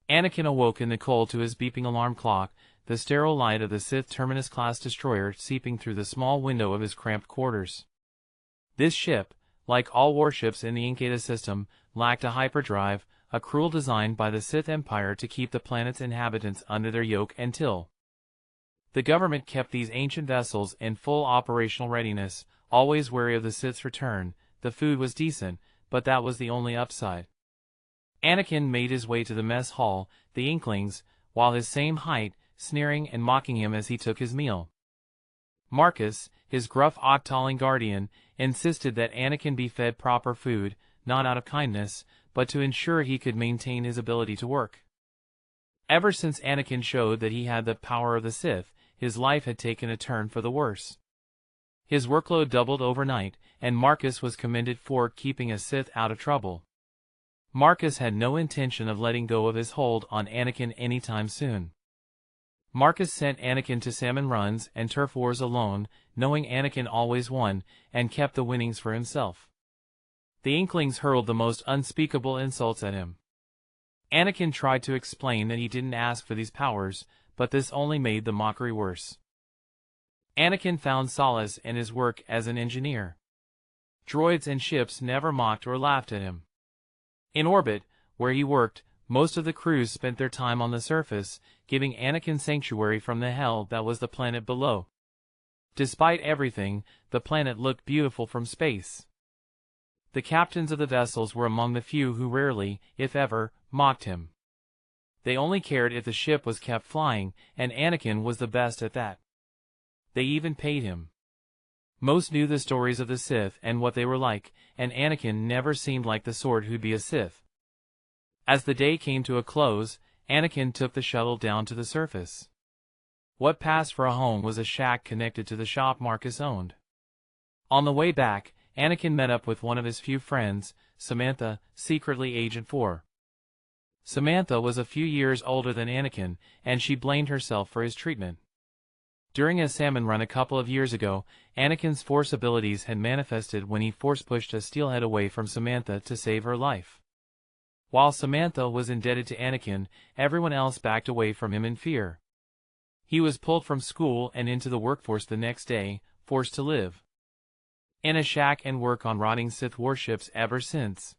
Anakin awoke in the cold to his beeping alarm clock, the sterile light of the Sith Terminus-class destroyer seeping through the small window of his cramped quarters. This ship, like all warships in the Inkada system, lacked a hyperdrive, a cruel design by the Sith Empire to keep the planet's inhabitants under their yoke until the government kept these ancient vessels in full operational readiness, always wary of the Sith's return. The food was decent, but that was the only upside. Anakin made his way to the mess hall, the Inklings, while his same height, sneering and mocking him as he took his meal. Markus, his gruff Octoling guardian, insisted that Anakin be fed proper food, not out of kindness, but to ensure he could maintain his ability to work. Ever since Anakin showed that he had the power of the Sith, his life had taken a turn for the worse. His workload doubled overnight, and Markus was commended for keeping a Sith out of trouble. Markus had no intention of letting go of his hold on Anakin anytime soon. Markus sent Anakin to salmon runs and turf wars alone, knowing Anakin always won, and kept the winnings for himself. The Inklings hurled the most unspeakable insults at him. Anakin tried to explain that he didn't ask for these powers, but this only made the mockery worse. Anakin found solace in his work as an engineer. Droids and ships never mocked or laughed at him. In orbit, where he worked, most of the crews spent their time on the surface, giving Anakin sanctuary from the hell that was the planet below. Despite everything, the planet looked beautiful from space. The captains of the vessels were among the few who rarely, if ever, mocked him. They only cared if the ship was kept flying, and Anakin was the best at that. They even paid him. Most knew the stories of the Sith and what they were like, and Anakin never seemed like the sort who'd be a Sith. As the day came to a close, Anakin took the shuttle down to the surface. What passed for a home was a shack connected to the shop Markus owned. On the way back, Anakin met up with one of his few friends, Samantha, secretly Agent 4. Samantha was a few years older than Anakin, and she blamed herself for his treatment. During a salmon run a couple of years ago, Anakin's Force abilities had manifested when he force-pushed a steelhead away from Samantha to save her life. While Samantha was indebted to Anakin, everyone else backed away from him in fear. He was pulled from school and into the workforce the next day, forced to live in a shack and work on rotting Sith warships ever since.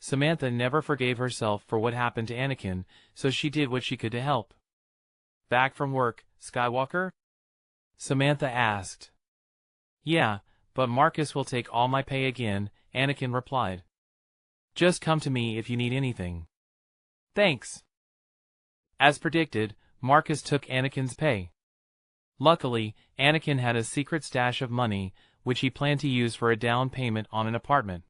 Samantha never forgave herself for what happened to Anakin, so she did what she could to help. "Back from work, Skywalker?" Samantha asked. "Yeah, but Markus will take all my pay again," Anakin replied. "Just come to me if you need anything." "Thanks." As predicted, Markus took Anakin's pay. Luckily, Anakin had a secret stash of money, which he planned to use for a down payment on an apartment.